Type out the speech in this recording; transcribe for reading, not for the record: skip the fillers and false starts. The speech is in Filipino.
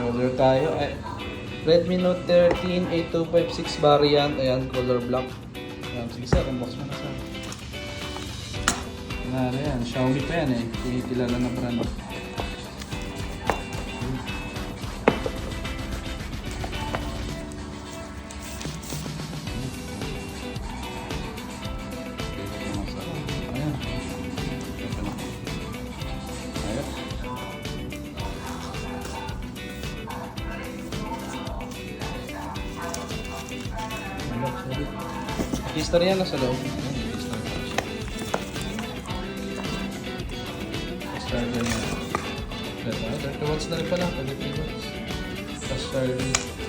Order tayo. Redmi Note 13 8256 variant. Ayan, color black. Ayan, sige sir, unbox mo na sir. Yan, Xiaomi pa yan eh. Kilala na brand. History yan nasa loob. Starter niya. 30 watts na rin pala. 30 watts. Fast charging.